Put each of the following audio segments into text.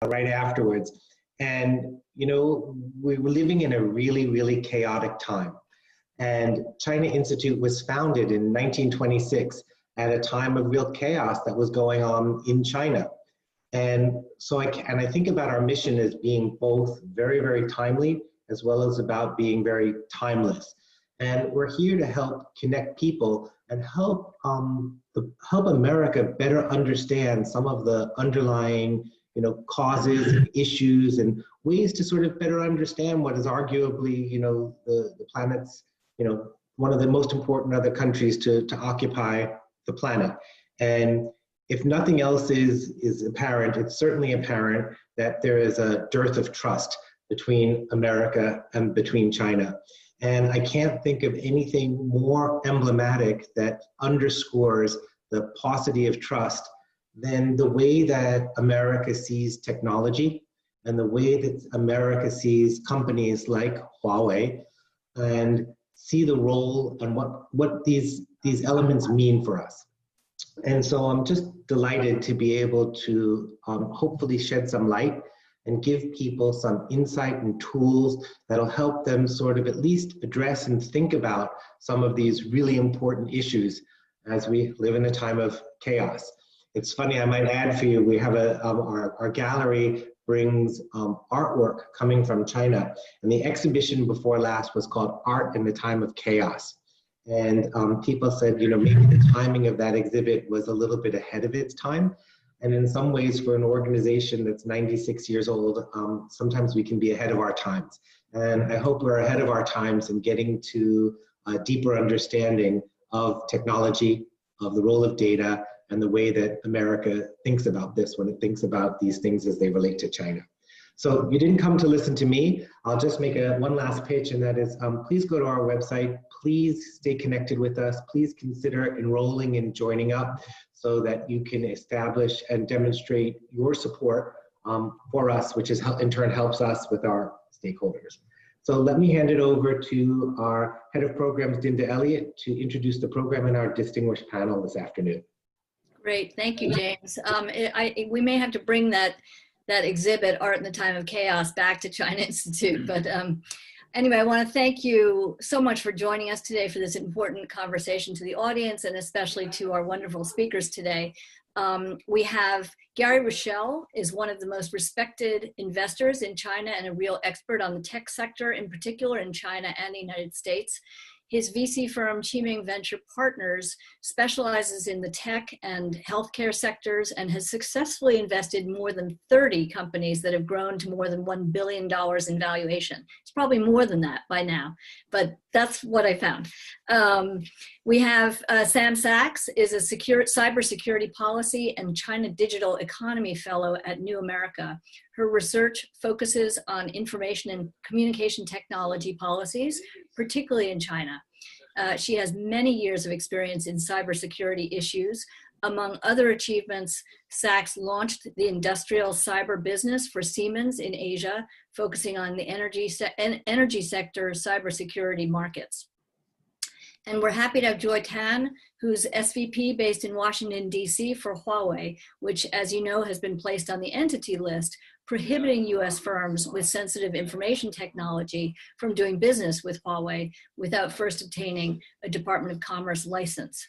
right afterwards. And, you know, we were living in a really, really chaotic time. And China Institute was founded in 1926 at a time of real chaos that was going on in China. And so I think about our mission as being both very, very timely, as well as about being very timeless. And we're here to help connect people and help America better understand some of the underlying, you know, causes and issues and ways to sort of better understand what is arguably, you know, the planet's, you know, one of the most important other countries to occupy the planet. And if nothing else is apparent, it's certainly apparent that there is a dearth of trust between America and between China. And I can't think of anything more emblematic that underscores the paucity of trust than the way that America sees technology and the way that America sees companies like Huawei and see the role and what these elements mean for us. And so I'm just delighted to be able to hopefully shed some light and give people some insight and tools that'll help them sort of at least address and think about some of these really important issues as we live in a time of chaos. It's funny, I might add for you, we have our gallery brings artwork coming from China, and the exhibition before last was called Art in the Time of Chaos. And people said, you know, maybe the timing of that exhibit was a little bit ahead of its time. And in some ways, for an organization that's 96 years old, sometimes we can be ahead of our times. And I hope we're ahead of our times in getting to a deeper understanding of technology, of the role of data, and the way that America thinks about this when it thinks about these things as they relate to China. So you didn't come to listen to me. I'll just make one last pitch, and that is please go to our website. Please stay connected with us. Please consider enrolling and joining up so that you can establish and demonstrate your support for us, which is in turn helps us with our stakeholders. So let me hand it over to our head of programs, Dinda Elliott, to introduce the program and our distinguished panel this afternoon. Great, thank you, James. We may have to bring that exhibit, Art in the Time of Chaos, back to China Institute. But anyway, I want to thank you so much for joining us today for this important conversation to the audience and especially to our wonderful speakers today. We have Gary Rochelle is one of the most respected investors in China and a real expert on the tech sector, in particular in China and the United States. His VC firm, Qiming Venture Partners, specializes in the tech and healthcare sectors and has successfully invested more than 30 companies that have grown to more than $1 billion in valuation. It's probably more than that by now, but that's what I found. We have Sam Sachs, is a cybersecurity policy and China digital economy fellow at New America. Her research focuses on information and communication technology policies, particularly in China. She has many years of experience in cybersecurity issues. Among other achievements, Sachs launched the industrial cyber business for Siemens in Asia, focusing on the energy sector cybersecurity markets. And we're happy to have Joy Tan, who's SVP based in Washington, D.C. for Huawei, which, as you know, has been placed on the entity list, prohibiting US firms with sensitive information technology from doing business with Huawei without first obtaining a Department of Commerce license.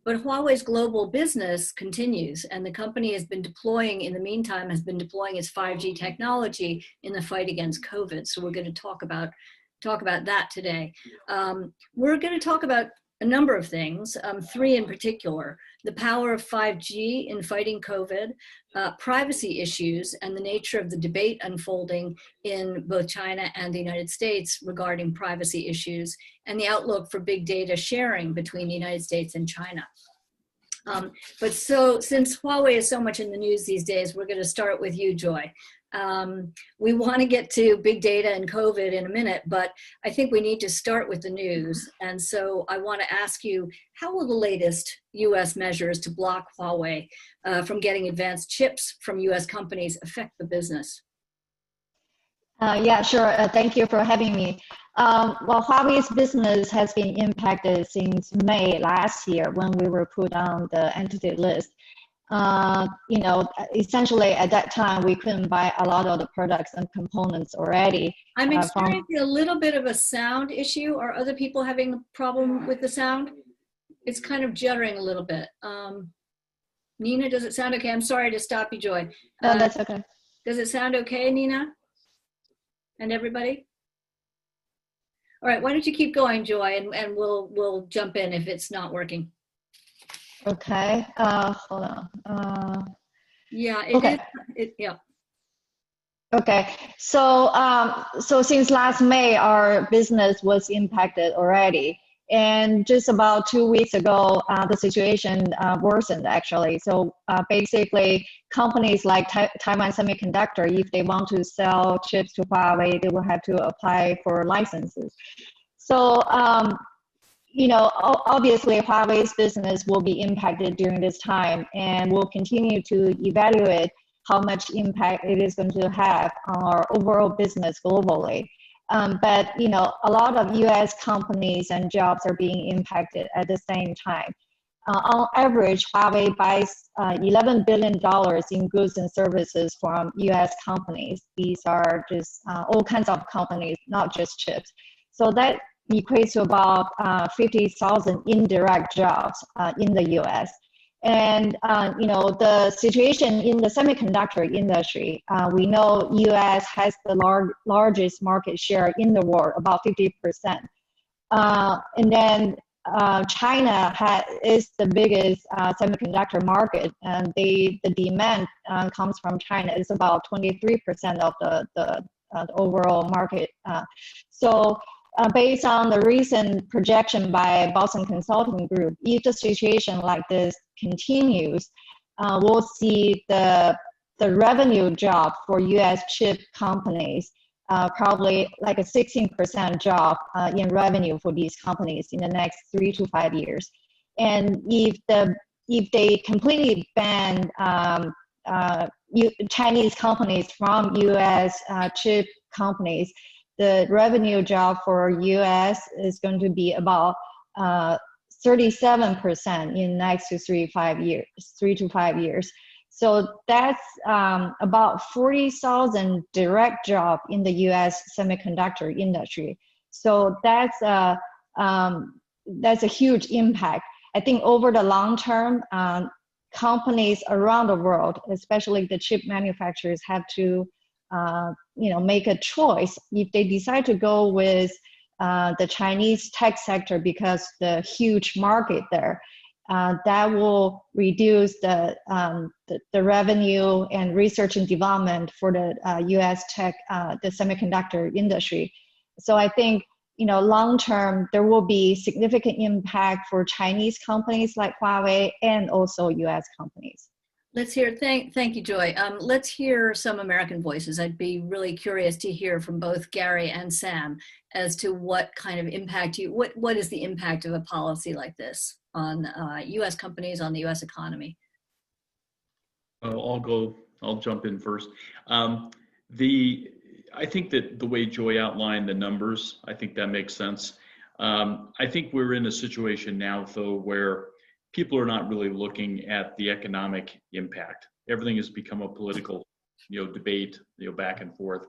But Huawei's global business continues, and the company has been deploying, in the meantime, its 5G technology in the fight against COVID. So we're going to talk about that today. We're going to talk about a number of things, three in particular: the power of 5G in fighting COVID, privacy issues, and the nature of the debate unfolding in both China and the United States regarding privacy issues, and the outlook for big data sharing between the United States and China. But since Huawei is so much in the news these days, we're going to start with you, Joy. We want to get to big data and COVID in a minute, but I think we need to start with the news. And so I want to ask you, how will the latest US measures to block Huawei from getting advanced chips from US companies affect the business? Yeah, sure. Thank you for having me. Well, Huawei's business has been impacted since May last year when we were put on the entity list. you know, essentially at that time we couldn't buy a lot of the products and components already. I'm experiencing a little bit of a sound issue. Are other people having a problem with the sound? It's kind of juddering a little bit. Nina, does it sound okay? I'm sorry to stop you, Joy. No, that's okay. Does it sound okay, Nina? And everybody? All right, why don't you keep going, Joy, and we'll jump in if it's not working. Okay, hold on. Yeah, okay. Yeah. Okay, so so since last May, our business was impacted already, and just about 2 weeks ago, the situation worsened actually. So basically, companies like Taiwan Semiconductor, if they want to sell chips to Huawei, they will have to apply for licenses. So you know, obviously Huawei's business will be impacted during this time, and we'll continue to evaluate how much impact it is going to have on our overall business globally. But, you know, a lot of US companies and jobs are being impacted at the same time. On average, Huawei buys $11 billion in goods and services from US companies. These are just all kinds of companies, not just chips. So that equates to about 50,000 indirect jobs in the US. And, you know, the situation in the semiconductor industry, we know US has the largest market share in the world, about 50%. And then China is the biggest semiconductor market, and the demand comes from China. It's about 23% of the overall market. So based on the recent projection by Boston Consulting Group, if the situation like this continues, we'll see the revenue drop for US chip companies, probably like a 16% drop in revenue for these companies in the next 3 to 5 years. And if they completely ban Chinese companies from US chip companies, the revenue drop for US is going to be about 37% in next to 3 to 5 years. So that's about 40,000 direct job in the US semiconductor industry. So that's a huge impact. I think over the long term, companies around the world, especially the chip manufacturers, have to you know, make a choice. If they decide to go with the Chinese tech sector because the huge market there, that will reduce the revenue and research and development for the US tech, the semiconductor industry. So I think, you know, long term, there will be significant impact for Chinese companies like Huawei and also US companies. Let's hear, thank you, Joy. Let's hear some American voices. I'd be really curious to hear from both Gary and Sam as to what kind of impact what is the impact of a policy like this on US companies, on the US economy? I'll jump in first. I think that the way Joy outlined the numbers, I think that makes sense. I think we're in a situation now, though, where people are not really looking at the economic impact. Everything has become a political, debate, back and forth.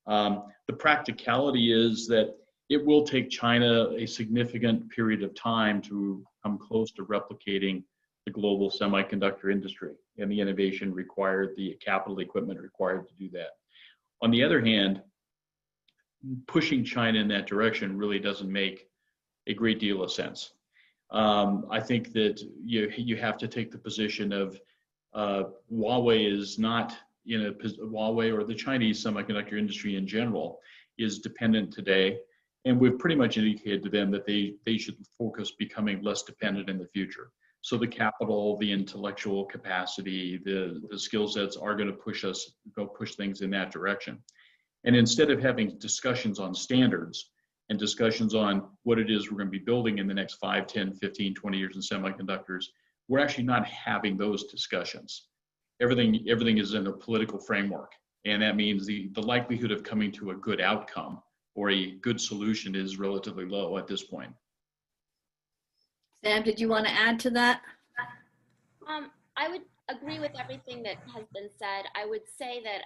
The practicality is that it will take China a significant period of time to come close to replicating the global semiconductor industry and the innovation required, the capital equipment required to do that. On the other hand, pushing China in that direction really doesn't make a great deal of sense. I think that you have to take the position of Huawei is not Huawei or the Chinese semiconductor industry in general is dependent today, and we've pretty much indicated to them that they should focus becoming less dependent in the future. So the capital, the intellectual capacity, the skill sets are going to push things in that direction. And instead of having discussions on standards and discussions on what it is we're going to be building in the next 5, 10, 15, 20 years in semiconductors, we're actually not having those discussions. Everything is in a political framework. And that means the likelihood of coming to a good outcome or a good solution is relatively low at this point. Sam, did you want to add to that? I would agree with everything that has been said. I would say that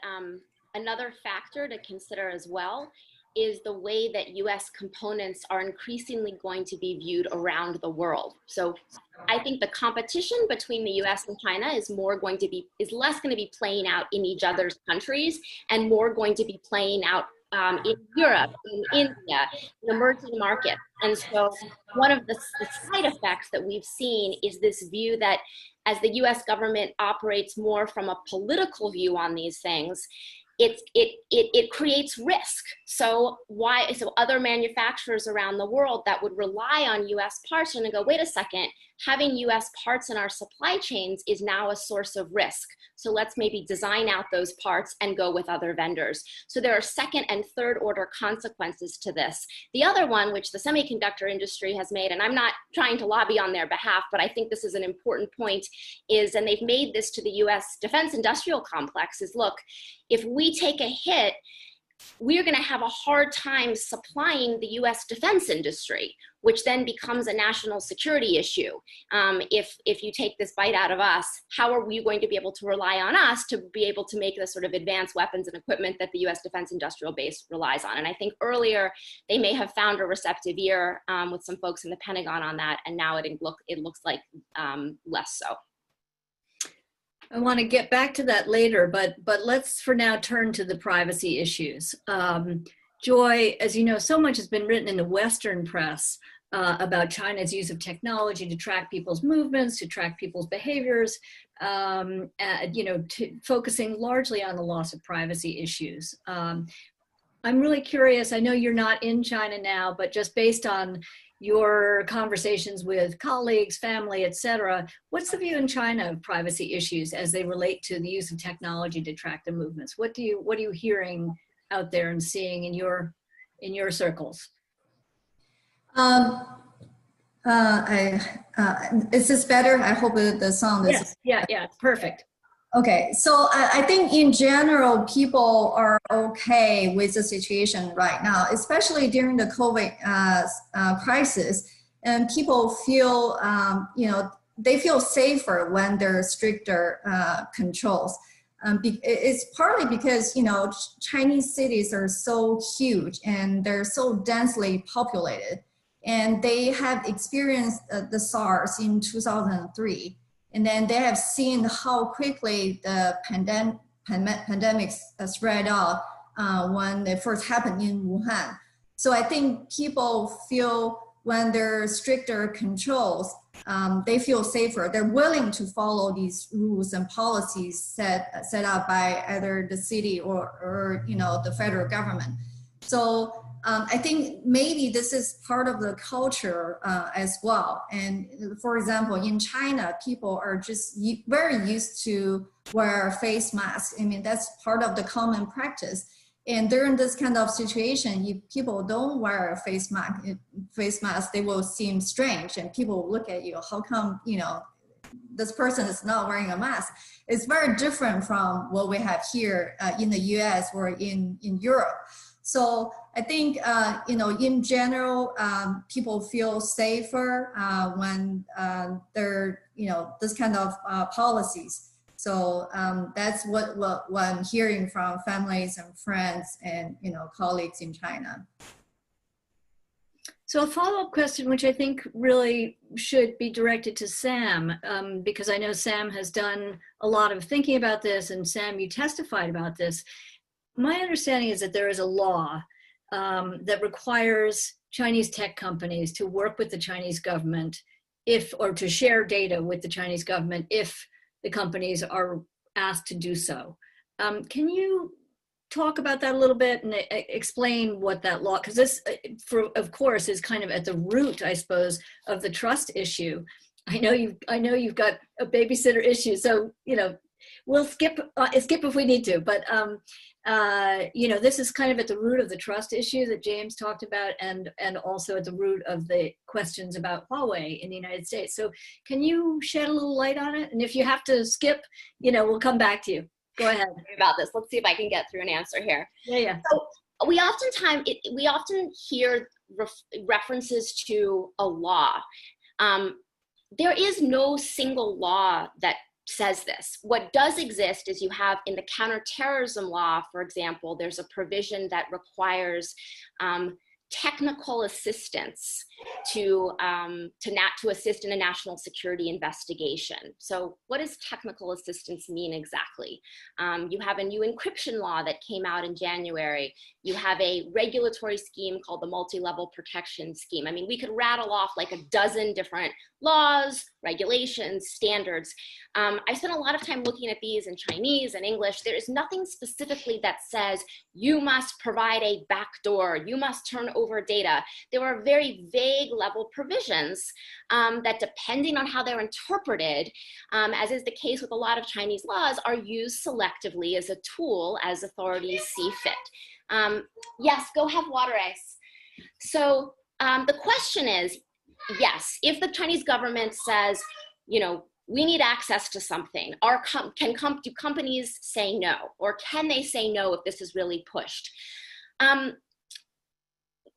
another factor to consider as well is the way that US components are increasingly going to be viewed around the world. So I think the competition between the US and China is less going to be playing out in each other's countries and more going to be playing out in Europe, in India, in emerging markets. And so one of the side effects that we've seen is this view that as the US government operates more from a political view on these things, it creates risk. So other manufacturers around the world that would rely on US parts are going to go, wait a second, having US parts in our supply chains is now a source of risk. So let's maybe design out those parts and go with other vendors. So there are second and third order consequences to this. The other one, which the semiconductor industry has made, and I'm not trying to lobby on their behalf, but I think this is an important point, is, and they've made this to the US defense industrial complex, is look, if we take a hit, we're going to have a hard time supplying the US defense industry, which then becomes a national security issue. If you take this bite out of us, how are we going to be able to rely on us to be able to make the sort of advanced weapons and equipment that the US defense industrial base relies on? And I think earlier they may have found a receptive ear with some folks in the Pentagon on that, and now it looks like less so. I want to get back to that later, but let's for now turn to the privacy issues. Joy, as you know, so much has been written in the Western press about China's use of technology to track people's movements, to track people's behaviors, focusing largely on the loss of privacy issues. I'm really curious, I know you're not in China now, but just based on your conversations with colleagues, family, et cetera, what's the view in China of privacy issues as they relate to the use of technology to track the movements? What are you hearing out there and seeing in your circles? Is this better? I hope the sound is. Yes, yeah, perfect. Okay, so I think in general, people are okay with the situation right now, especially during the COVID crisis, and people feel, they feel safer when there are stricter controls. It's partly because, Chinese cities are so huge and they're so densely populated, and they have experienced the SARS in 2003. And then they have seen how quickly the pandemic spread out when it first happened in Wuhan. So I think people feel when there are stricter controls, they feel safer. They're willing to follow these rules and policies set up by either the city or the federal government. So I think maybe this is part of the culture as well. And for example, in China, people are just very used to wear face masks. I mean, that's part of the common practice. And during this kind of situation, if people don't wear a face mask, they will seem strange, and people will look at you, how come, this person is not wearing a mask? It's very different from what we have here in the US or in Europe. So I think, in general, people feel safer when there are, this kind of policies. So that's what I'm hearing from families and friends and, colleagues in China. So a follow-up question, which I think really should be directed to Sam, because I know Sam has done a lot of thinking about this, and Sam, you testified about this. My understanding is that there is a law that requires Chinese tech companies to work with the Chinese government or to share data with the Chinese government if the companies are asked to do so. Can you talk about that a little bit and explain what that law, because this, of course, is kind of at the root, I suppose, of the trust issue. I know you've got a babysitter issue, so we'll skip if we need to, but this is kind of at the root of the trust issue that James talked about, and also at the root of the questions about Huawei in the United States. So can you shed a little light on it? And if you have to skip, we'll come back to you. Go ahead. About this, let's see if I can get through an answer here. Yeah. So we often hear references to a law. There is no single law that says this. What does exist is you have in the counterterrorism law, for example, there's a provision that requires technical assistance to assist in a national security investigation. So what does technical assistance mean exactly? You have a new encryption law that came out in January. You have a regulatory scheme called the multi-level protection scheme. I mean, we could rattle off like a dozen different laws, regulations, standards. I spent a lot of time looking at these in Chinese and English. There is nothing specifically that says you must provide a backdoor, you must turn over data. There are very vague level provisions that, depending on how they're interpreted, as is the case with a lot of Chinese laws, are used selectively as a tool as authorities see fit. Yes, go have water ice. So the question is, yes, if the Chinese government says, you know, we need access to something, do companies say no? Or can they say no if this is really pushed?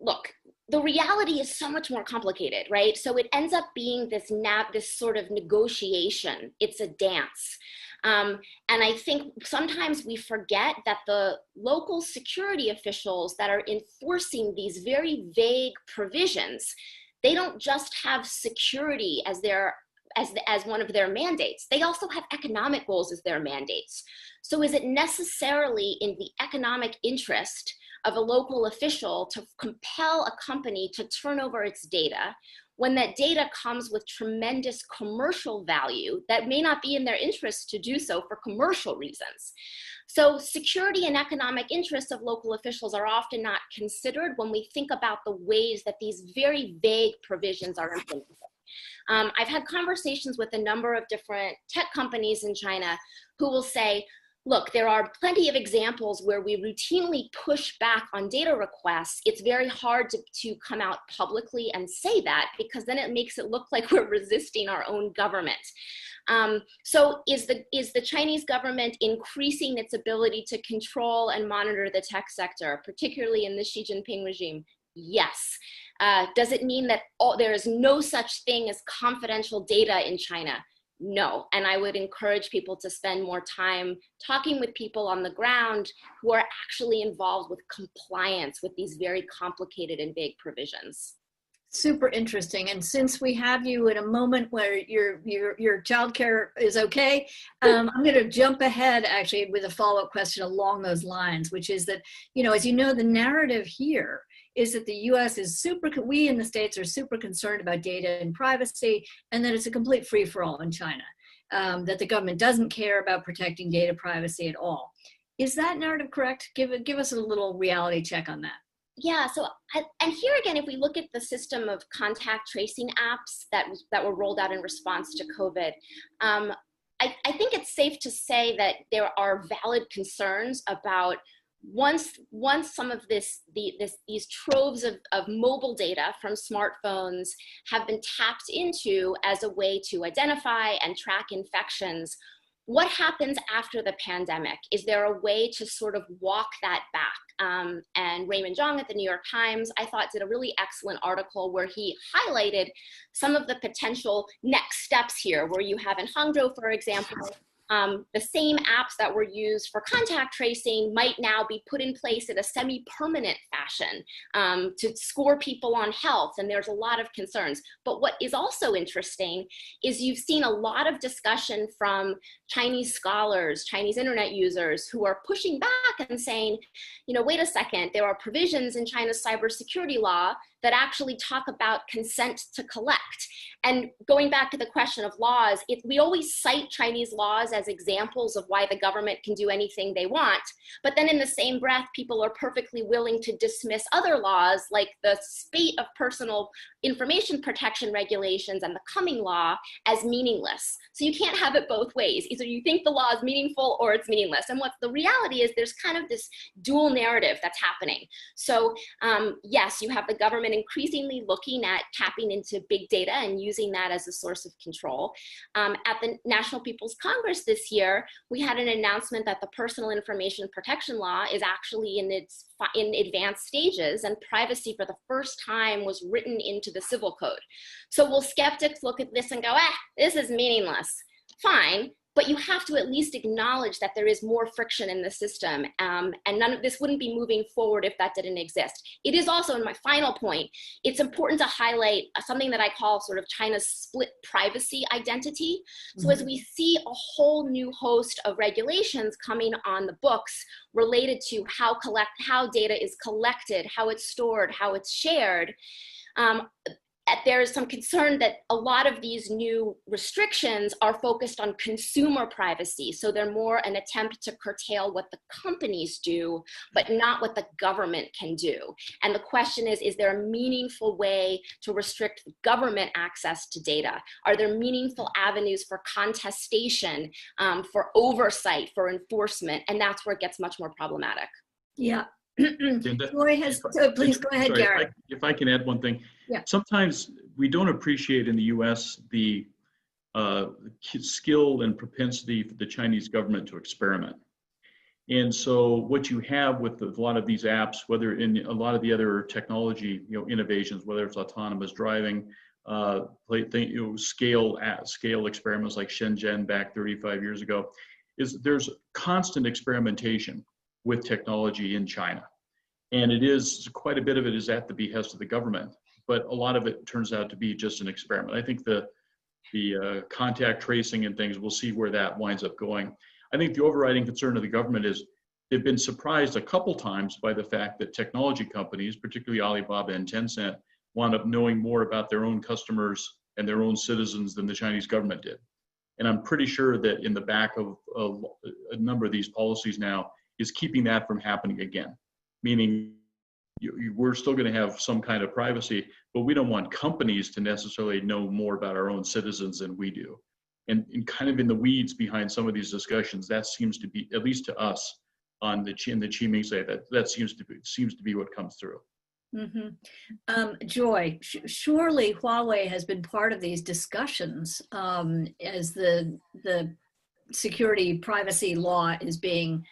Look, the reality is so much more complicated, right? So it ends up being this sort of negotiation. It's a dance. And I think sometimes we forget that the local security officials that are enforcing these very vague provisions, they don't just have security as one of their mandates. They also have economic goals as their mandates. So is it necessarily in the economic interest of a local official to compel a company to turn over its data when that data comes with tremendous commercial value that may not be in their interest to do so for commercial reasons? So security and economic interests of local officials are often not considered when we think about the ways that these very vague provisions are implemented. I've had conversations with a number of different tech companies in China who will say, look, there are plenty of examples where we routinely push back on data requests. It's very hard to come out publicly and say that, because then it makes it look like we're resisting our own government. So is the Chinese government increasing its ability to control and monitor the tech sector, particularly in the Xi Jinping regime? Yes. Does it mean that there is no such thing as confidential data in China? No. And I would encourage people to spend more time talking with people on the ground who are actually involved with compliance with these very complicated and vague provisions. Super interesting. And since we have you in a moment where your childcare is okay, I'm going to jump ahead actually with a follow-up question along those lines, which is that, you know, as you know, the narrative here is that the US is we in the States are super concerned about data and privacy, and that it's a complete free-for-all in China, that the government doesn't care about protecting data privacy at all. Is that narrative correct? Give us a little reality check on that. Yeah, so, and here again, if we look at the system of contact tracing apps that were rolled out in response to COVID, I think it's safe to say that there are valid concerns about once some of these troves of mobile data from smartphones have been tapped into as a way to identify and track infections, what happens after the pandemic? Is there a way to sort of walk that back? And Raymond Zhang at the New York Times, I thought, did a really excellent article where he highlighted some of the potential next steps here, where you have in Hangzhou, for example, the same apps that were used for contact tracing might now be put in place in a semi-permanent fashion to score people on health, and there's a lot of concerns. But what is also interesting is you've seen a lot of discussion from Chinese scholars, Chinese internet users who are pushing back and saying, you know, wait a second, there are provisions in China's cybersecurity law that actually talk about consent to collect. And going back to the question of laws, we always cite Chinese laws as examples of why the government can do anything they want, but then in the same breath, people are perfectly willing to dismiss other laws like the spate of personal information protection regulations and the Cumming law as meaningless. So you can't have it both ways. Either you think the law is meaningful or it's meaningless. And what the reality is, there's kind of this dual narrative that's happening. So yes, you have the government increasingly looking at tapping into big data and using that as a source of control. At the National People's Congress this year, we had an announcement that the personal information protection law is actually in advanced stages, and privacy for the first time was written into the civil code. So will skeptics look at this and go, this is meaningless? Fine. but you have to at least acknowledge that there is more friction in the system, and none of this wouldn't be moving forward if that didn't exist. It is also, in my final point, it's important to highlight something that I call sort of China's split privacy identity. So as we see a whole new host of regulations coming on the books related to how data is collected, how it's stored, how it's shared, there is some concern that a lot of these new restrictions are focused on consumer privacy. So they're more an attempt to curtail what the companies do, but not what the government can do. And the question is there a meaningful way to restrict government access to data? Are there meaningful avenues for contestation, for oversight, for enforcement? And that's where it gets much more problematic. Yeah. Please go ahead, Garrett. If I can add one thing. Yeah. Sometimes we don't appreciate in the U.S. the skill and propensity for the Chinese government to experiment. And so what you have with a lot of these apps, whether in a lot of the other technology innovations, whether it's autonomous driving, scale experiments like Shenzhen back 35 years ago, is there's constant experimentation with technology in China. And it is, quite a bit of it is at the behest of the government, but a lot of it turns out to be just an experiment. I think the contact tracing and things, we'll see where that winds up going. I think the overriding concern of the government is they've been surprised a couple times by the fact that technology companies, particularly Alibaba and Tencent, wound up knowing more about their own customers and their own citizens than the Chinese government did. And I'm pretty sure that in the back of a number of these policies now is keeping that from happening again, meaning we're still going to have some kind of privacy, but we don't want companies to necessarily know more about our own citizens than we do. And kind of in the weeds behind some of these discussions, that seems to be, at least to us on the Qiming side, that seems to be what comes through. Mm-hmm. Joy, surely Huawei has been part of these discussions as the security privacy law is being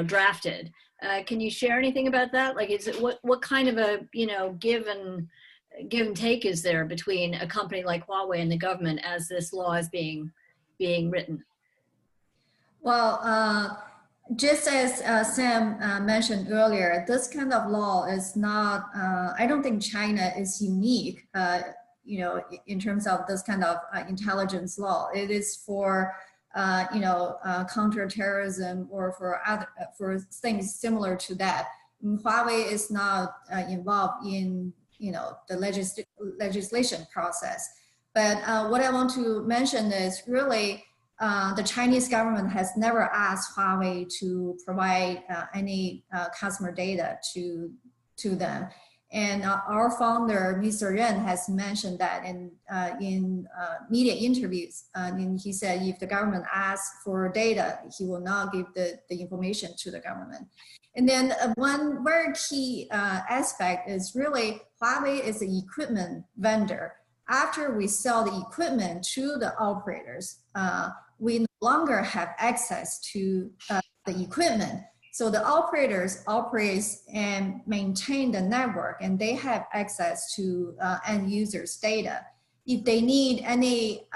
drafted. Can you share anything about that? Like, is it what kind of a give and take is there between a company like Huawei and the government as this law is being written? Well, just as Sam mentioned earlier, this kind of law is not. I don't think China is unique. In terms of this kind of intelligence law, it is for counterterrorism or for things similar to that. Huawei is not involved in the legislation process. But what I want to mention is really the Chinese government has never asked Huawei to provide any customer data to them. And our founder, Mr. Ren, has mentioned that in media interviews. And he said if the government asks for data, he will not give the information to the government. And then one very key aspect is really Huawei is an equipment vendor. After we sell the equipment to the operators, we no longer have access to the equipment. So the operators operate and maintain the network, and they have access to end users' data. If they need any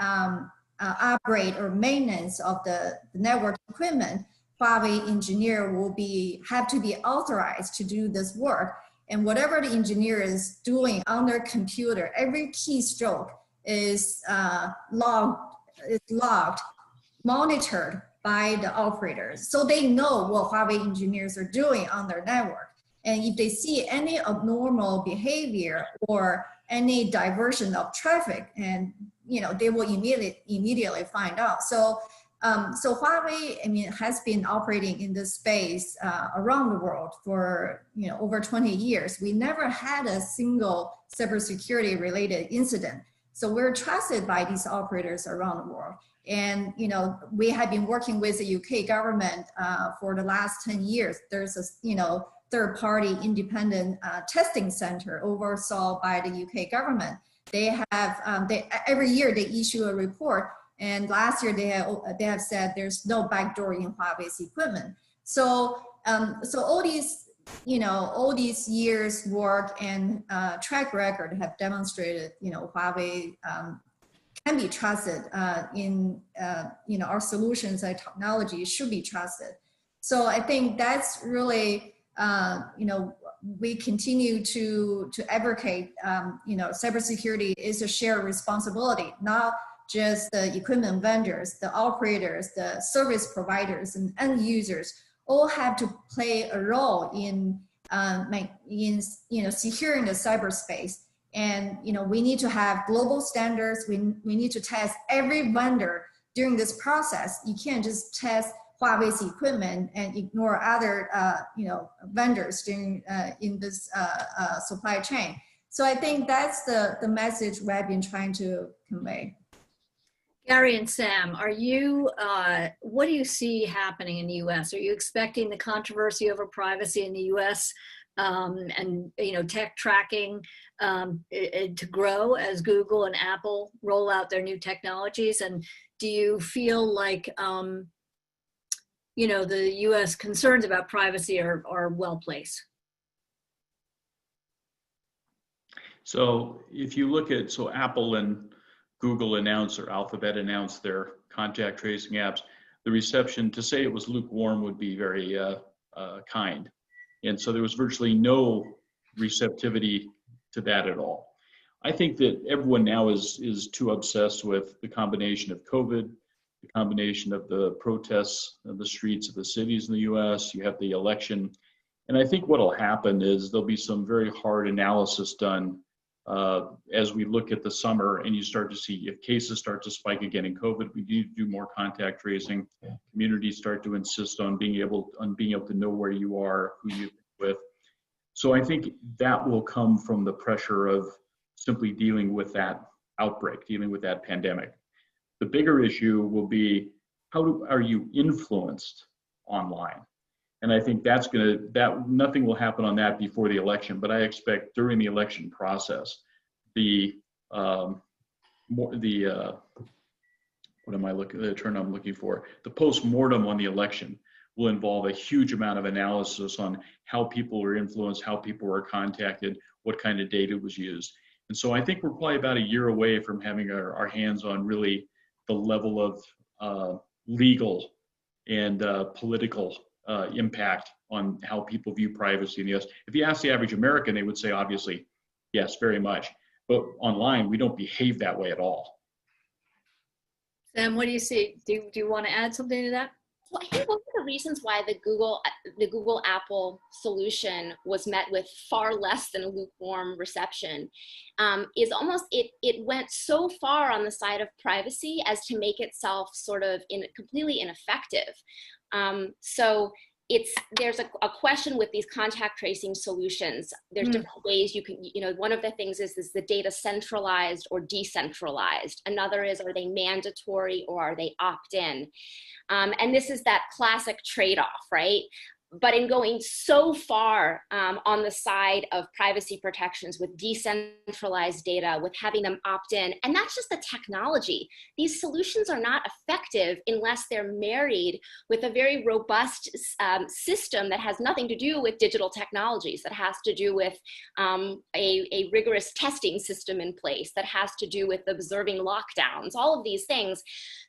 upgrade or maintenance of the network equipment, Huawei engineer will have to be authorized to do this work. And whatever the engineer is doing on their computer, every keystroke is logged, monitored by the operators. So they know what Huawei engineers are doing on their network. And if they see any abnormal behavior or any diversion of traffic, and they will immediately find out. So Huawei, has been operating in this space around the world for over 20 years. We never had a single cybersecurity related incident. So we're trusted by these operators around the world. And we have been working with the UK government for the last 10 years. There's a third-party independent testing center oversaw by the UK government. They have every year they issue a report. And last year they have said there's no backdoor in Huawei's equipment. So all these years work and track record have demonstrated Huawei can be trusted our solutions and technology should be trusted. So I think that's really, we continue to advocate, cybersecurity is a shared responsibility, not just the equipment vendors, the operators, the service providers, and end users all have to play a role in securing the cyberspace. And we need to have global standards. We need to test every vendor during this process. You can't just test Huawei's equipment and ignore other vendors during in this supply chain. So I think that's the message we've been trying to convey. Gary and Sam, are you, what do you see happening in the US? Are you expecting the controversy over privacy in the US and tech tracking to grow as Google and Apple roll out their new technologies? And do you feel like, the US concerns about privacy are well placed? So if you look at, Apple and Google announced, or Alphabet announced their contact tracing apps, the reception, to say it was lukewarm would be very kind. And so there was virtually no receptivity to that at all. I think that everyone now is too obsessed with the combination of COVID, the combination of the protests in the streets of the cities in the US, you have the election. And I think what'll happen is there'll be some very hard analysis done as we look at the summer, and you start to see if cases start to spike again in COVID, we need to do more contact tracing. Communities start to insist on being able to know where you are, who you're with. So I think that will come from the pressure of simply dealing with that outbreak, dealing with that pandemic. The bigger issue will be, are you influenced online? And I think nothing will happen on that before the election, but I expect during the election process, the term I'm looking for, the post-mortem on the election will involve a huge amount of analysis on how people were influenced, how people were contacted, what kind of data was used. And so I think we're probably about a year away from having our hands on really the level of legal and political impact on how people view privacy in the US. If you ask the average American, they would say, obviously, yes, very much. But online, we don't behave that way at all. Sam, what do you see? Do you want to add something to that? Well, I think one of the reasons why the Google Apple solution was met with far less than a lukewarm reception is almost it went so far on the side of privacy as to make itself sort of completely ineffective. So there's a question with these contact tracing solutions. There's different ways you can, one of the things is the data centralized or decentralized? Another is, are they mandatory or are they opt-in? And this is that classic trade-off, right? But in going so far on the side of privacy protections with decentralized data, with having them opt in, and that's just the technology. These solutions are not effective unless they're married with a very robust system that has nothing to do with digital technologies, that has to do with a rigorous testing system in place, that has to do with observing lockdowns, all of these things.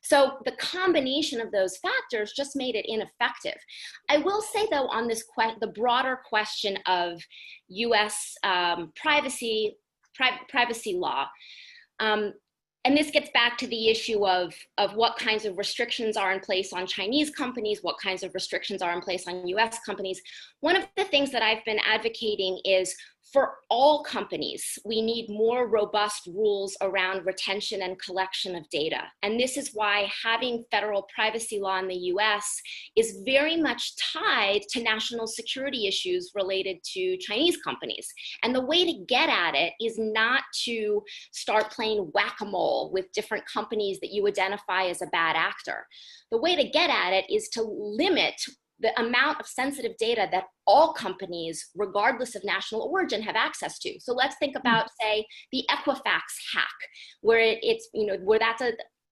So the combination of those factors just made it ineffective. I will say, though, on this the broader question of U.S. privacy law, and this gets back to the issue of what kinds of restrictions are in place on Chinese companies, what kinds of restrictions are in place on U.S. companies. One of the things that I've been advocating is for all companies, we need more robust rules around retention and collection of data. And this is why having federal privacy law in the US is very much tied to national security issues related to Chinese companies. And the way to get at it is not to start playing whack-a-mole with different companies that you identify as a bad actor. The way to get at it is to limit the amount of sensitive data that all companies, regardless of national origin, have access to. So let's think about, say, the Equifax hack, where where that's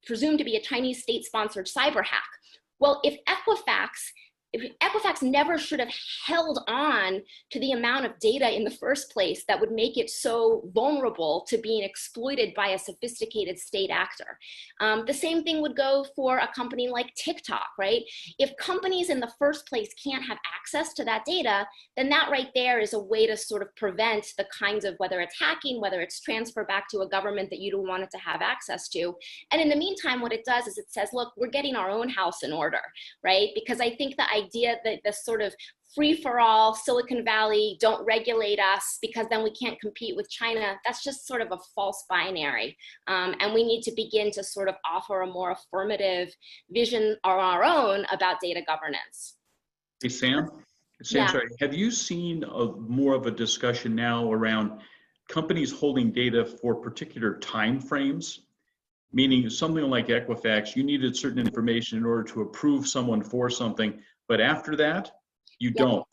presumed to be a Chinese state-sponsored cyber hack. Well, if Equifax Equifax never should have held on to the amount of data in the first place that would make it so vulnerable to being exploited by a sophisticated state actor. The same thing would go for a company like TikTok, right? If companies in the first place can't have access to that data, then that right there is a way to sort of prevent the kinds of, whether it's hacking, whether it's transfer back to a government that you don't want it to have access to. And in the meantime, what it does is it says, look, we're getting our own house in order, right? Because I think the idea that the sort of free-for-all Silicon Valley, don't regulate us because then we can't compete with China, that's just sort of a false binary. And we need to begin to sort of offer a more affirmative vision on our own about data governance. Hey, Sam, Yeah. sorry, have you seen more of a discussion now around companies holding data for particular time frames? Meaning something like Equifax, you needed certain information in order to approve someone for something, but after that, you don't.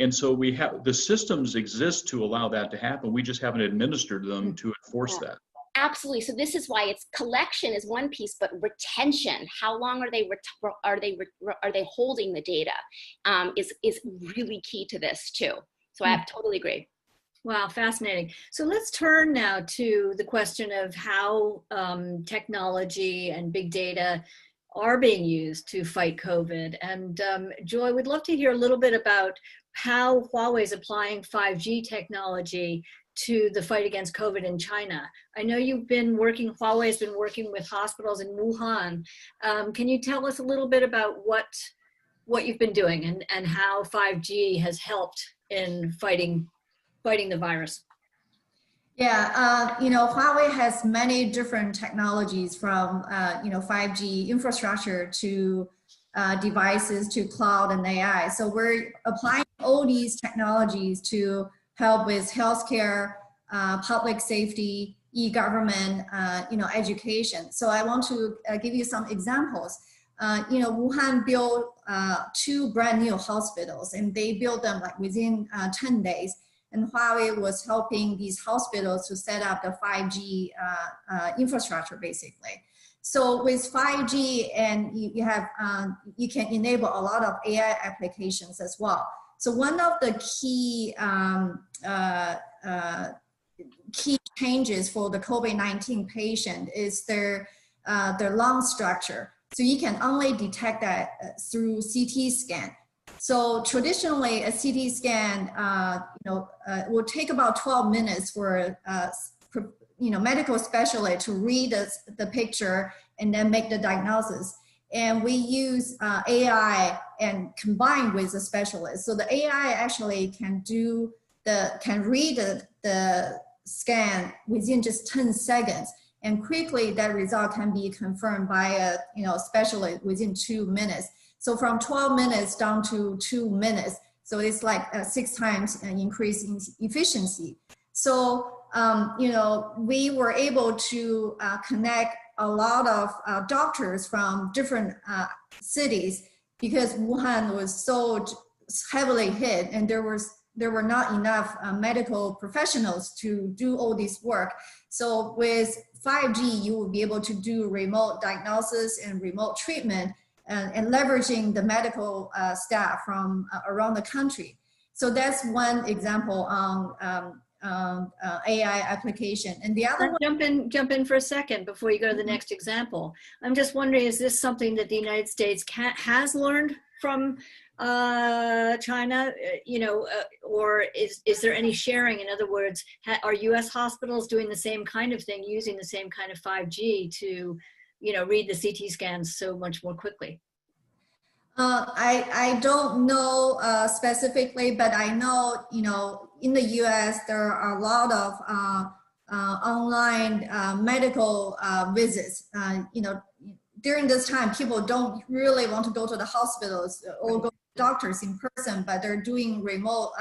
And so we have, the systems exist to allow that to happen. We just haven't administered them to enforce that. Absolutely. So this is why it's collection is one piece, but retention, how long are they holding the data, is really key to this too. So I totally agree. Wow, fascinating. So let's turn now to the question of how technology and big data are being used to fight COVID. And Joy, we'd love to hear a little bit about how Huawei is applying 5G technology to the fight against COVID in China. I know Huawei has been working with hospitals in Wuhan. Can you tell us a little bit about what you've been doing and how 5G has helped in fighting the virus? Yeah, Huawei has many different technologies from, 5G infrastructure to devices to cloud and AI. So we're applying all these technologies to help with healthcare, public safety, e-government, education. So I want to give you some examples. Wuhan built 2 brand new hospitals, and they built them like within 10 days. And Huawei was helping these hospitals to set up the 5G infrastructure, basically. So with 5G, and you can enable a lot of AI applications as well. So one of the key changes for the COVID-19 patient is their lung structure. So you can only detect that through CT scan. So traditionally, a CT scan, will take about 12 minutes for medical specialist to read the picture and then make the diagnosis. And we use AI and combine with the specialist. So the AI actually can read the scan within just 10 seconds, and quickly that result can be confirmed by a specialist within 2 minutes. So from 12 minutes down to 2 minutes. So it's like 6 times an increase in efficiency. So, we were able to connect a lot of doctors from different cities, because Wuhan was so heavily hit and there were not enough medical professionals to do all this work. So with 5G, you will be able to do remote diagnosis and remote treatment, and leveraging the medical staff from around the country. So that's one example on AI application. And the other one— Jump in for a second before you go to the next example. I'm just wondering, is this something that the United States has learned from China, or is there any sharing? In other words, are US hospitals doing the same kind of thing, using the same kind of 5G to read the CT scans so much more quickly? I don't know specifically, but I know, in the US, there are a lot of online medical visits. During this time, people don't really want to go to the hospitals or go to doctors in person, but they're doing remote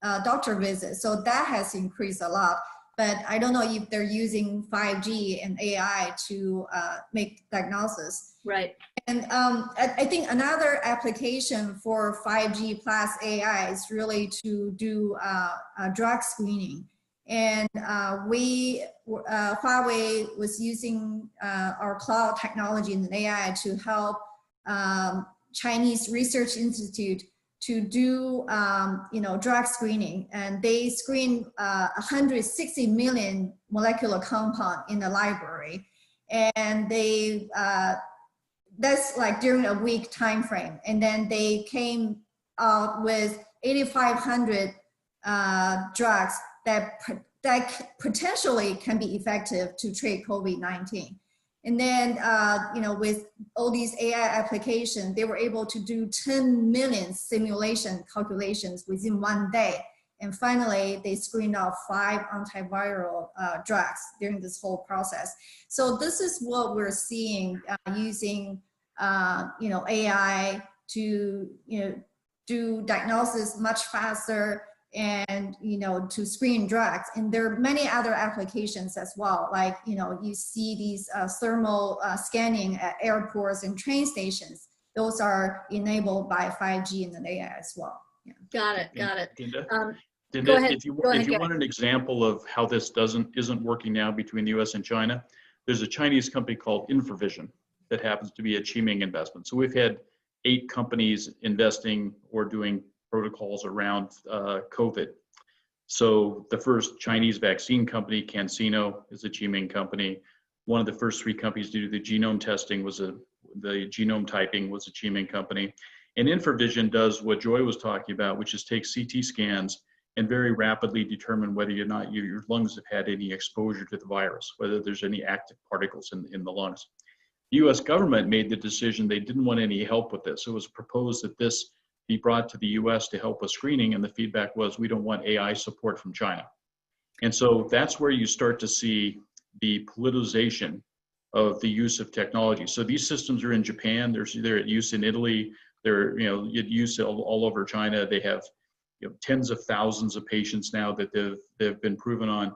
doctor visits. So that has increased a lot. But I don't know if they're using 5G and AI to make diagnosis. Right. And I think another application for 5G plus AI is really to do drug screening. And Huawei was using our cloud technology and AI to help Chinese Research Institute to do, drug screening, and they screened 160 million molecular compound in the library, and they that's like during a week time frame, and then they came out with 8,500 drugs that potentially can be effective to treat COVID-19. And then, with all these AI applications, they were able to do 10 million simulation calculations within 1 day. And finally, they screened out 5 antiviral drugs during this whole process. So this is what we're seeing using, AI to, do diagnosis much faster, and to screen drugs. And there are many other applications as well, like you see these thermal scanning at airports and train stations. Those are enabled by 5G and the AI as well. Yeah. Got it. Dinda, Go ahead. if you want an example of how this isn't working now between the US and China, there's a Chinese company called Infravision that happens to be a Qiming investment. So we've had 8 companies investing or doing protocols around COVID. So the first Chinese vaccine company, CanSino, is a Qiming company. One of the first 3 companies to do the genome testing the genome typing was a Qiming company. And Infravision does what Joy was talking about, which is take CT scans and very rapidly determine whether or not your lungs have had any exposure to the virus, whether there's any active particles in the lungs. The US government made the decision they didn't want any help with this. It was proposed that this be brought to the US to help with screening, and the feedback was, we don't want AI support from China. And so that's where you start to see the politicization of the use of technology. So these systems are in Japan, they're at use in Italy, they're at use all over China. They have tens of thousands of patients now that they've been proven on.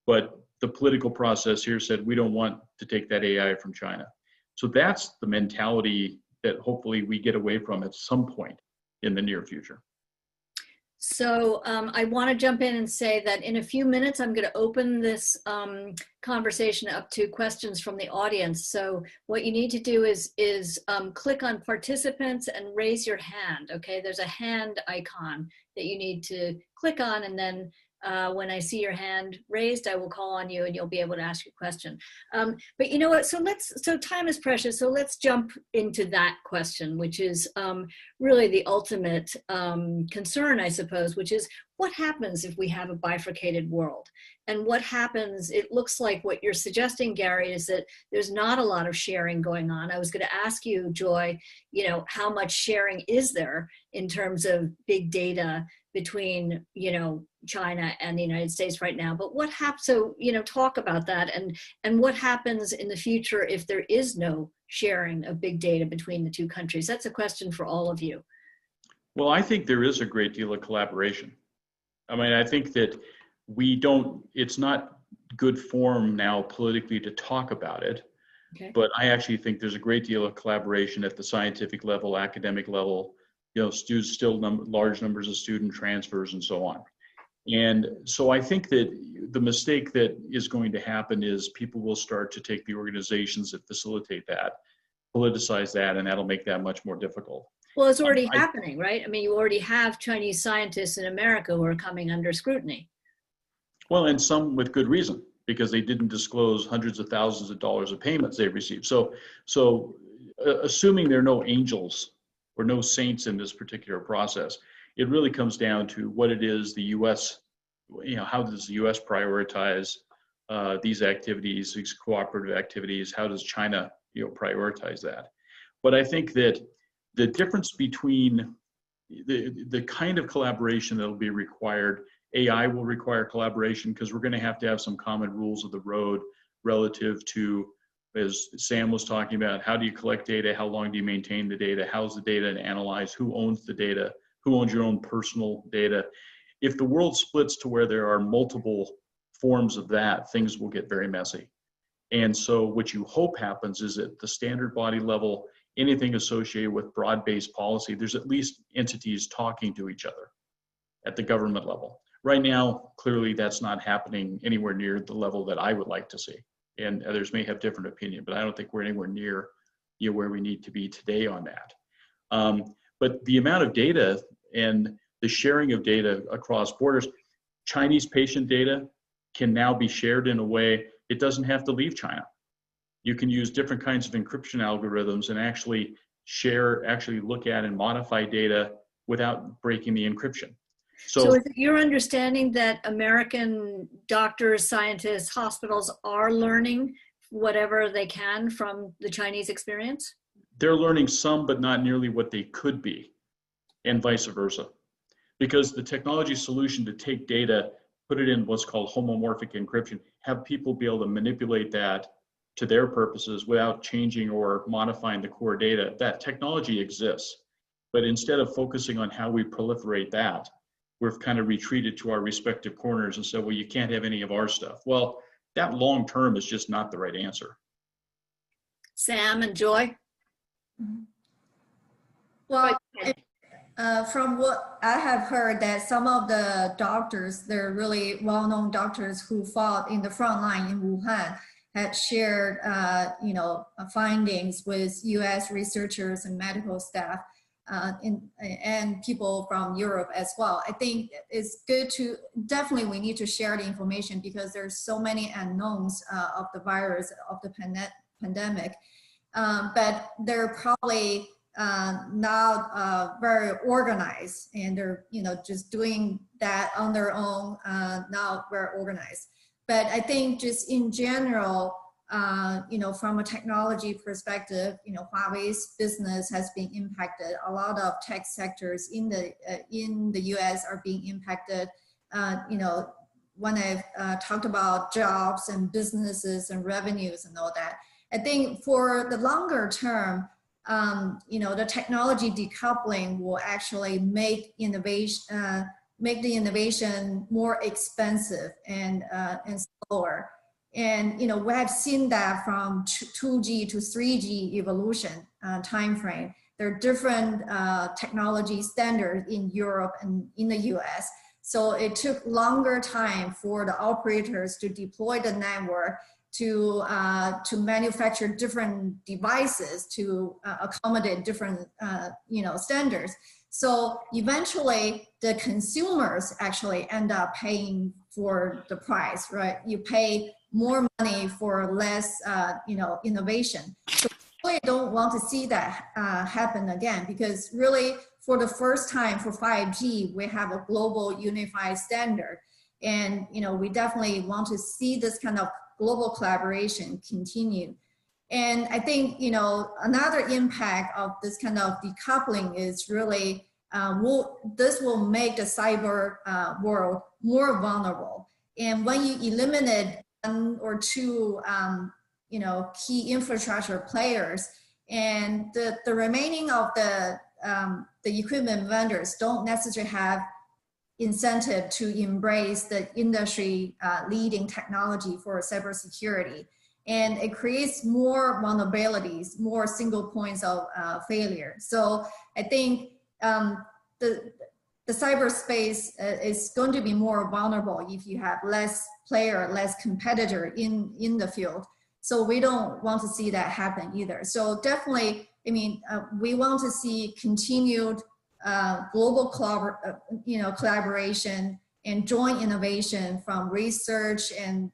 But the political process here said, we don't want to take that AI from China. So that's the mentality that hopefully we get away from at some point in the near future. So I want to jump in and say that in a few minutes, I'm going to open this conversation up to questions from the audience. So what you need to do is click on participants and raise your hand. Okay, there's a hand icon that you need to click on, and then when I see your hand raised, I will call on you and you'll be able to ask your question. But you know what, so time is precious, so let's jump into that question, which is really the ultimate concern, I suppose, which is what happens if we have a bifurcated world? And what happens, it looks like what you're suggesting, Gary, is that there's not a lot of sharing going on. I was going to ask you, Joy, how much sharing is there in terms of big data between, China and the United States right now, but what happens, so, talk about that and what happens in the future if there is no sharing of big data between the two countries? That's a question for all of you. Well, I think there is a great deal of collaboration. I mean, I think that it's not good form now politically to talk about it, okay. But I actually think there's a great deal of collaboration at the scientific level, academic level, large numbers of student transfers and so on. And so I think that the mistake that is going to happen is people will start to take the organizations that facilitate that, politicize that, and that'll make that much more difficult. Well, it's already happening, right? I mean, you already have Chinese scientists in America who are coming under scrutiny. Well, and some with good reason, because they didn't disclose hundreds of thousands of dollars of payments they received. So assuming there are no angels or no saints in this particular process, it really comes down to what it is the U.S., how does the U.S. prioritize these activities, these cooperative activities? How does China, prioritize that? But I think that the difference between the kind of collaboration that will be required, AI will require collaboration because we're going to have some common rules of the road relative to, as Sam was talking about, how do you collect data? How long do you maintain the data? How's the data analyzed? Who owns the data? Who owns your own personal data? If the world splits to where there are multiple forms of that, things will get very messy. And so what you hope happens is at the standard body level, anything associated with broad-based policy, there's at least entities talking to each other at the government level. Right now, clearly that's not happening anywhere near the level that I would like to see. And others may have different opinion, but I don't think we're anywhere near where we need to be today on that. But the amount of data and the sharing of data across borders, Chinese patient data can now be shared in a way it doesn't have to leave China. You can use different kinds of encryption algorithms and actually look at and modify data without breaking the encryption. So is it your understanding that American doctors, scientists, hospitals are learning whatever they can from the Chinese experience? They're learning some, but not nearly what they could be, and vice versa. Because the technology solution to take data, put it in what's called homomorphic encryption, have people be able to manipulate that to their purposes without changing or modifying the core data, that technology exists. But instead of focusing on how we proliferate that, we've kind of retreated to our respective corners and said, well, you can't have any of our stuff. Well, that long term is just not the right answer. Sam and Joy? Well, from what I have heard, that some of the doctors, they're really well-known doctors who fought in the front line in Wuhan, had shared, findings with U.S. researchers and medical staff, and people from Europe as well. I think it's good to, definitely we need to share the information because there's so many unknowns of the virus, of the pandemic, but they're probably not very organized, and they're just doing that on their own, not very organized. But I think just in general, from a technology perspective, Huawei's business has been impacted. A lot of tech sectors in the U.S. are being impacted. When I've talked about jobs and businesses and revenues and all that, I think for the longer term, the technology decoupling will actually make the innovation more expensive and slower. And we have seen that from 2G to 3G evolution timeframe. There are different technology standards in Europe and in the US. So it took longer time for the operators to deploy the network, to manufacture different devices to accommodate different standards. So eventually the consumers actually end up paying for the price, right? You pay more money for less innovation. So I really don't want to see that happen again, because really for the first time for 5G, we have a global unified standard. And we definitely want to see this kind of global collaboration continue. And I think, another impact of this kind of decoupling is really, this will make the cyber world more vulnerable. And when you eliminate one or two, key infrastructure players, and the remaining of the equipment vendors don't necessarily have incentive to embrace the industry leading technology for cybersecurity. And it creates more vulnerabilities, more single points of failure. So I think the cyberspace is going to be more vulnerable if you have less player, less competitor in the field. So we don't want to see that happen either. So definitely, we want to see continued global collaboration and joint innovation from research and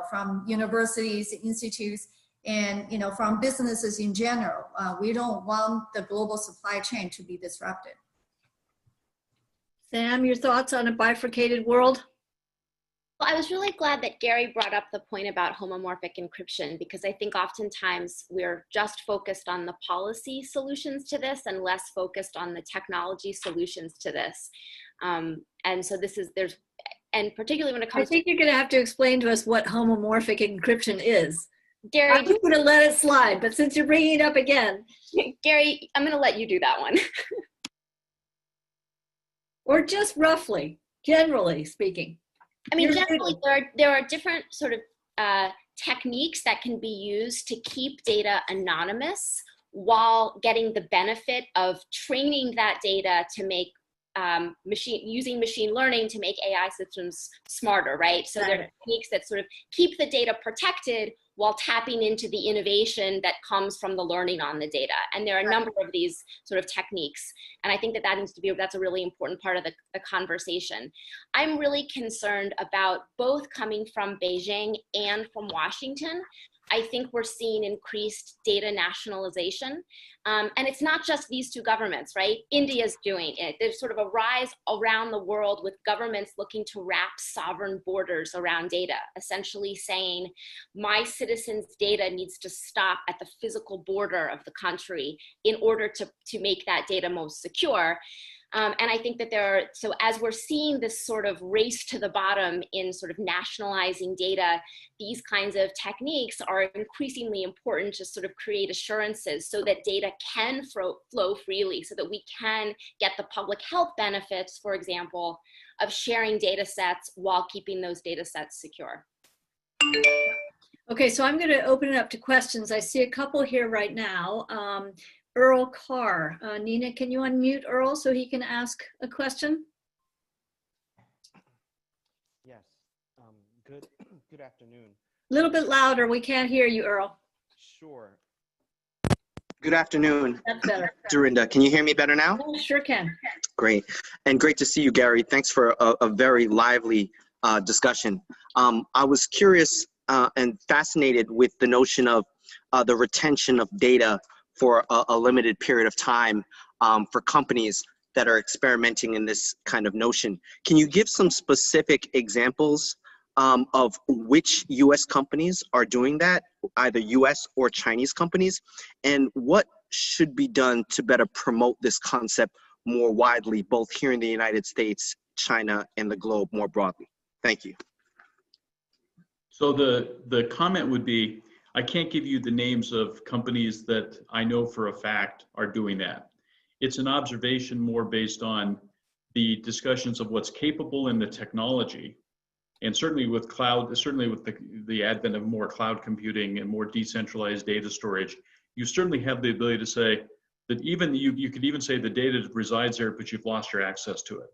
from universities, institutes, and from businesses in general. We don't want the global supply chain to be disrupted. Sam, your thoughts on a bifurcated world? Well, I was really glad that Gary brought up the point about homomorphic encryption, because I think oftentimes we're just focused on the policy solutions to this and less focused on the technology solutions to this. And so and particularly when it comes I think you're going to have to explain to us what homomorphic encryption is. Gary, I'm going to let it slide, but since you're bringing it up again. Gary, I'm going to let you do that one. Or just roughly, generally speaking. Generally, there are different sort of techniques that can be used to keep data anonymous while getting the benefit of training that data to make using machine learning to make AI systems smarter, right? So there are techniques that sort of keep the data protected while tapping into the innovation that comes from the learning on the data. And there are a number of these sort of techniques. And I think that that's a really important part of the conversation. I'm really concerned about both coming from Beijing and from Washington. I think we're seeing increased data nationalization. And it's not just these two governments, right? India's doing it. There's sort of a rise around the world with governments looking to wrap sovereign borders around data, essentially saying, my citizens' data needs to stop at the physical border of the country in order to make that data most secure. And I think that so as we're seeing this sort of race to the bottom in sort of nationalizing data, these kinds of techniques are increasingly important to sort of create assurances so that data can flow freely, so that we can get the public health benefits, for example, of sharing data sets while keeping those data sets secure. Okay, so I'm going to open it up to questions. I see a couple here right now. Earl Carr. Nina, can you unmute Earl so he can ask a question? Yes. Good afternoon. A little bit louder. We can't hear you, Earl. Sure. Good afternoon. That's better. Dorinda, can you hear me better now? Oh, sure can. Great. And great to see you, Gary. Thanks for a very lively discussion. I was curious and fascinated with the notion of the retention of data for a limited period of time for companies that are experimenting in this kind of notion. Can you give some specific examples of which US companies are doing that, either US or Chinese companies, and what should be done to better promote this concept more widely, both here in the United States, China, and the globe more broadly? Thank you. So the comment would be, I can't give you the names of companies that I know for a fact are doing that. It's an observation more based on the discussions of what's capable in the technology. And certainly with cloud, certainly with the advent of more cloud computing and more decentralized data storage, you certainly have the ability to say that even you could even say the data resides there, but you've lost your access to it.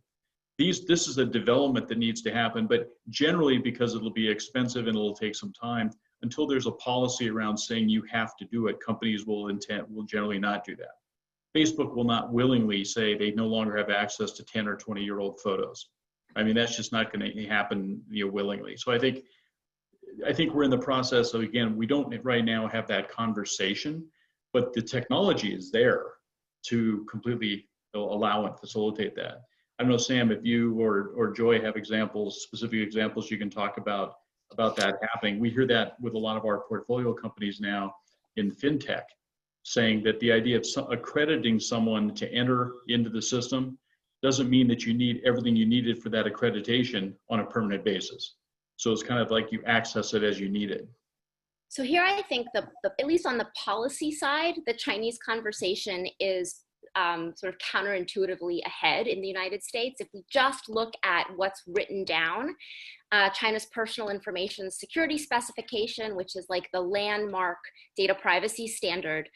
This is a development that needs to happen, but generally because it'll be expensive and it'll take some time, until there's a policy around saying you have to do it, companies will generally not do that. Facebook will not willingly say they no longer have access to 10 or 20-year-old photos. I mean, that's just not going to happen willingly. So I think we're in the process of, again, we don't right now have that conversation, but the technology is there to completely allow and facilitate that. I don't know, Sam, if you or Joy have examples, specific examples you can talk about that happening. We hear that with a lot of our portfolio companies now in fintech, saying that the idea of accrediting someone to enter into the system doesn't mean that you need everything you needed for that accreditation on a permanent basis. So it's kind of like you access it as you need it. So here I think at least on the policy side, the Chinese conversation is sort of counterintuitively ahead in the United States. If we just look at what's written down, China's personal information security specification, which is like the landmark data privacy standard,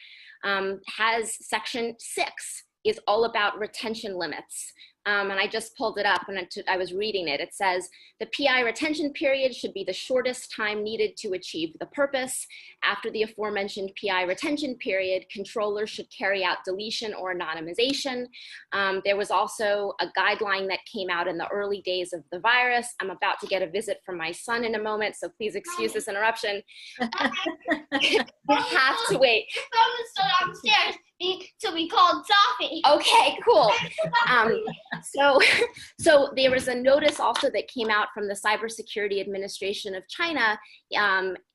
has section 6 is all about retention limits. And I just pulled it up and I was reading it. It says the PI retention period should be the shortest time needed to achieve the purpose. After the aforementioned PI retention period, controllers should carry out deletion or anonymization. There was also a guideline that came out in the early days of the virus. I'm about to get a visit from my son in a moment, so please excuse this interruption. You have to wait. Someone's still downstairs to be called Sophie. Okay, cool. So there was a notice also that came out from the Cybersecurity Administration of China,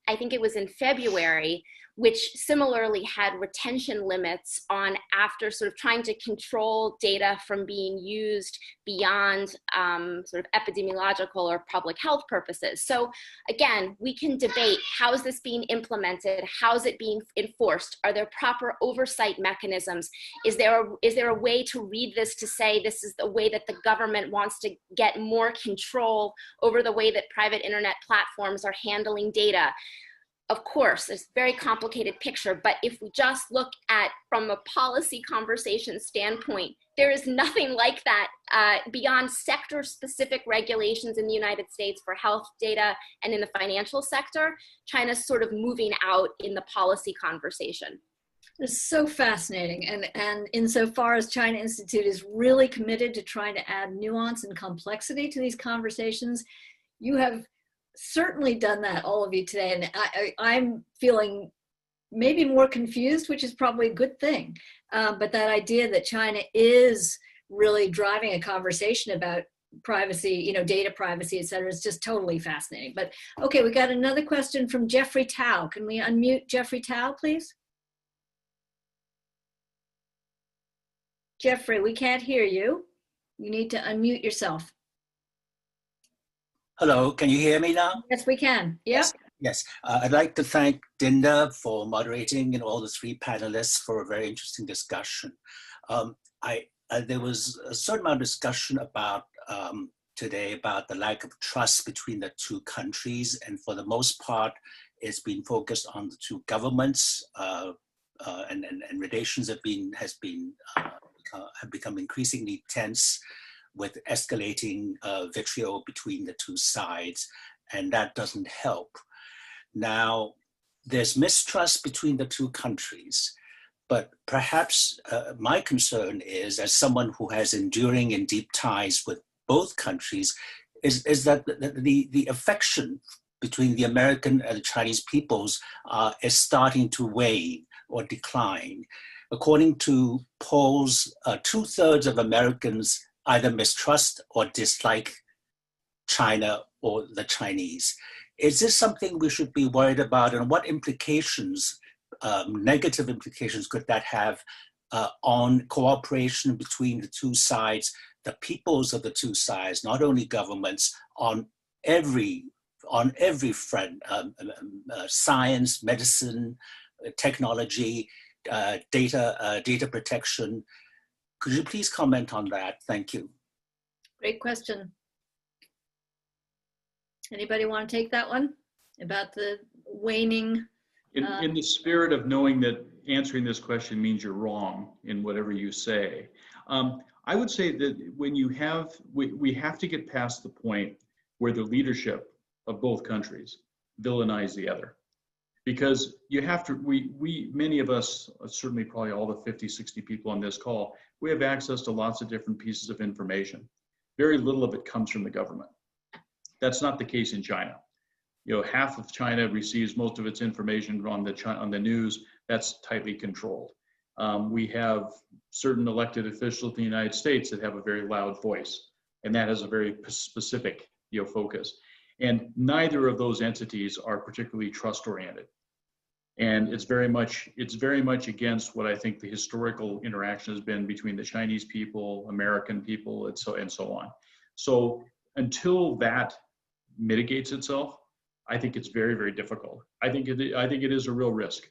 I think it was in February, which similarly had retention limits on after sort of trying to control data from being used beyond sort of epidemiological or public health purposes. So again, we can debate how is this being implemented? How is it being enforced? Are there proper oversight mechanisms? Is there a way to read this to say this is the way that the government wants to get more control over the way that private internet platforms are handling data? of course, it's a very complicated picture, but if we just look at from a policy conversation standpoint, there is nothing like that beyond sector-specific regulations in the United States for health data and in the financial sector. China's sort of moving out in the policy conversation. It's so fascinating. And insofar as China Institute is really committed to trying to add nuance and complexity to these conversations, you have certainly done that, all of you today. And I'm feeling maybe more confused, which is probably a good thing. But that idea that China is really driving a conversation about privacy, you know, data privacy, et cetera, is just totally fascinating. But okay, we got another question from Jeffrey Tao. Can we unmute Jeffrey Tao, please? Jeffrey, we can't hear you. You need to unmute yourself. Hello, can you hear me now? Yes, we can. Yep. Yes. I'd like to thank Dinda for moderating and all the three panelists for a very interesting discussion. There was a certain amount of discussion about today about the lack of trust between the two countries, and for the most part, it's been focused on the two governments, and relations have become increasingly tense, with escalating vitriol between the two sides, and that doesn't help. Now, there's mistrust between the two countries, but perhaps my concern is, as someone who has enduring and deep ties with both countries, is that the affection between the American and the Chinese peoples is starting to wane or decline. According to polls, 2/3 of Americans either mistrust or dislike China or the Chinese. Is this something we should be worried about, and what implications, negative implications, could that have on cooperation between the two sides, the peoples of the two sides, not only governments, on every front, science, medicine, technology, data protection? Could you please comment on that? Thank you. Great question. Anybody want to take that one about the waning? In the spirit of knowing that answering this question means you're wrong in whatever you say, I would say that when we have to get past the point where the leadership of both countries villainize the other. Because you have to, many of us, certainly probably all the 50, 60 people on this call, we have access to lots of different pieces of information. Very little of it comes from the government. That's not the case in China. You know, half of China receives most of its information on the news. That's tightly controlled. We have certain elected officials in the United States that have a very loud voice, and that has a very specific, focus. And neither of those entities are particularly trust-oriented. And it's very much against what I think the historical interaction has been between the Chinese people, American people, and so on. So until that mitigates itself, I think it's very, very difficult. I think it is a real risk.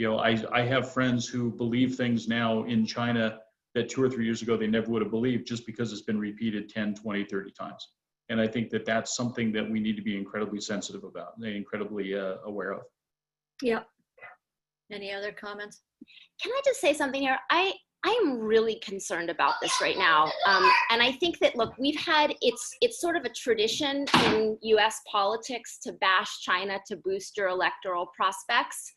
I have friends who believe things now in China that 2 or 3 years ago they never would have believed, just because it's been repeated 10, 20, 30 times. And I think that that's something that we need to be incredibly sensitive about and incredibly aware of. Yep. Any other comments? Can I just say something here? I am really concerned about this right now. And I think that, look, we've had, it's sort of a tradition in US politics to bash China to boost your electoral prospects.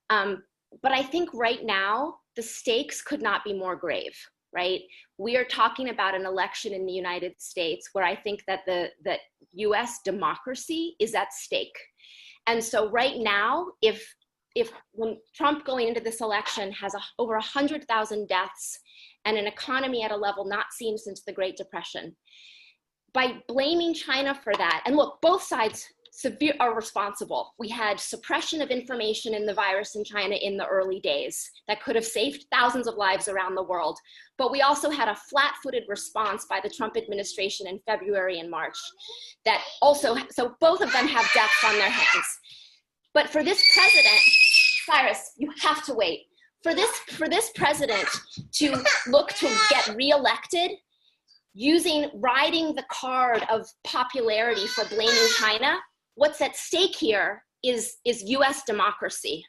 But I think right now, the stakes could not be more grave, right? We are talking about an election in the United States where I think that the US democracy is at stake. And so right now, if when Trump going into this election has over 100,000 deaths and an economy at a level not seen since the Great Depression, by blaming China for that, and look, both sides are responsible. We had suppression of information in the virus in China in the early days that could have saved thousands of lives around the world. But we also had a flat-footed response by the Trump administration in February and March that also, so both of them have deaths on their hands. But for this president, Cyrus, you have to wait. For this president to look to get reelected, riding the card of popularity for blaming China, what's at stake here is US democracy.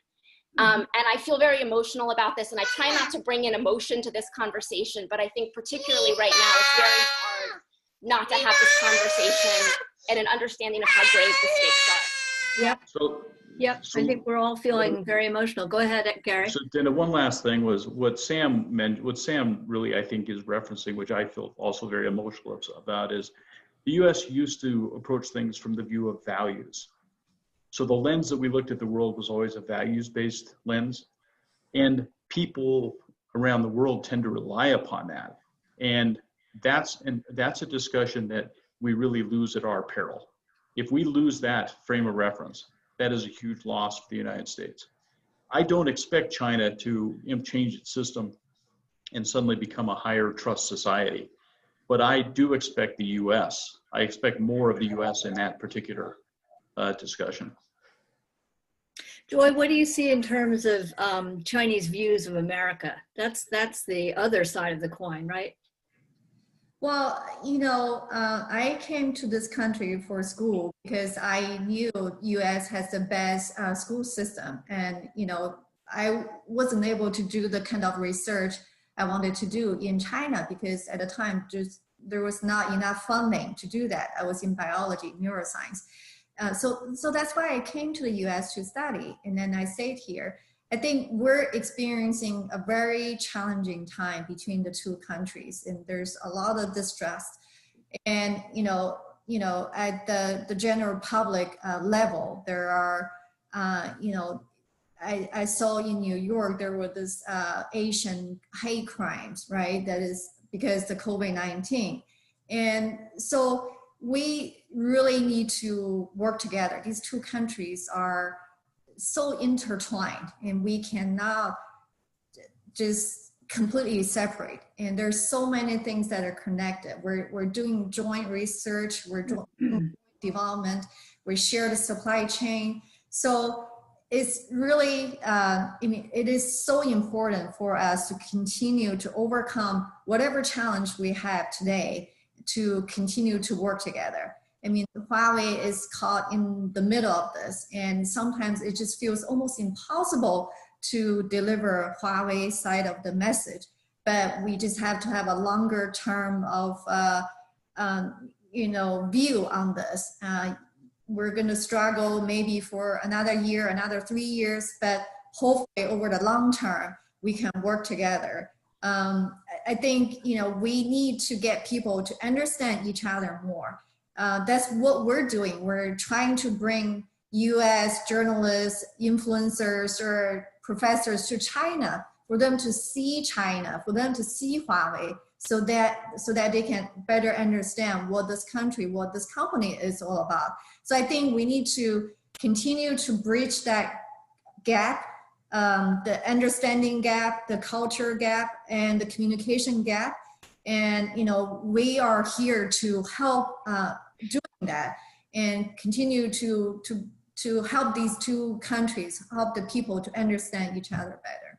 And I feel very emotional about this, and I try not to bring in emotion to this conversation, but I think particularly right now, it's very hard not to have this conversation and an understanding of how grave the stakes are. Yep. So I think we're all feeling very emotional. Go ahead, Gary. So Dana, one last thing was what Sam meant, what Sam really, I think, is referencing, which I feel also very emotional about, is the US used to approach things from the view of values. So the lens that we looked at the world was always a values-based lens. And people around the world tend to rely upon that. And that's a discussion that we really lose at our peril. If we lose that frame of reference, that is a huge loss for the United States. I don't expect China to change its system and suddenly become a higher trust society. But I do expect the US, I expect more of the US in that particular discussion. Joy, what do you see in terms of Chinese views of America? That's the other side of the coin, right? Well, I came to this country for school because I knew US has the best school system. And, I wasn't able to do the kind of research I wanted to do in China because at the time, there was not enough funding to do that. I was in biology, neuroscience. So that's why I came to the US to study. And then I stayed here. I think we're experiencing a very challenging time between the two countries, and there's a lot of distrust. And at the general public level, there are, I saw in New York there were this Asian hate crimes, right? That is because the COVID-19, and so we really need to work together. These two countries are so intertwined, and we cannot just completely separate. And there's so many things that are connected. We're doing joint research, we're doing development, we share the supply chain. So it's really, it is so important for us to continue to overcome whatever challenge we have today, to continue to work together. I mean, Huawei is caught in the middle of this, and sometimes it just feels almost impossible to deliver Huawei side of the message. But we just have to have a longer term of, view on this. We're going to struggle maybe for another year, another 3 years, but hopefully over the long term, we can work together. I think, we need to get people to understand each other more. That's what we're doing. We're trying to bring US journalists, influencers, or professors to China for them to see China, for them to see Huawei, so that they can better understand what this country, what this company is all about. So I think we need to continue to bridge that gap, the understanding gap, the culture gap, and the communication gap. And, we are here to help doing that and continue to help these two countries, help the people to understand each other better.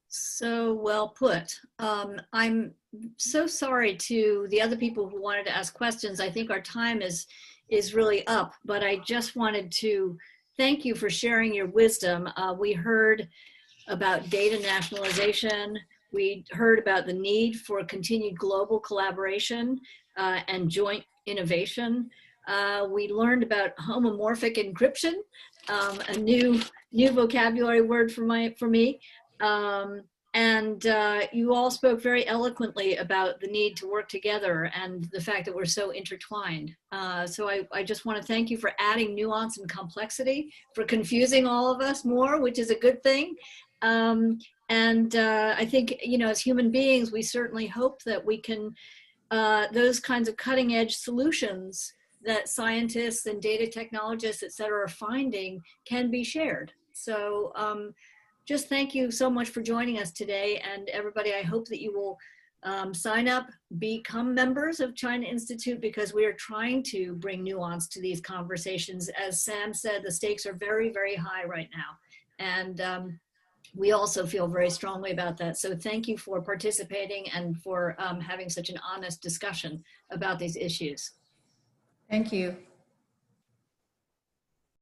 So well put. I'm so sorry to the other people who wanted to ask questions. I think our time is really up, but I just wanted to thank you for sharing your wisdom. We heard about data nationalization. We heard about the need for continued global collaboration and joint innovation. We learned about homomorphic encryption, a new vocabulary word for me. And you all spoke very eloquently about the need to work together and the fact that we're so intertwined. So I just want to thank you for adding nuance and complexity, for confusing all of us more, which is a good thing. And I think, as human beings, we certainly hope that we can, those kinds of cutting edge solutions that scientists and data technologists, et cetera, are finding can be shared. So just thank you so much for joining us today. And everybody, I hope that you will sign up, become members of China Institute, because we are trying to bring nuance to these conversations. As Sam said, the stakes are very, very high right now. And we also feel very strongly about that. So thank you for participating and for having such an honest discussion about these issues. Thank you.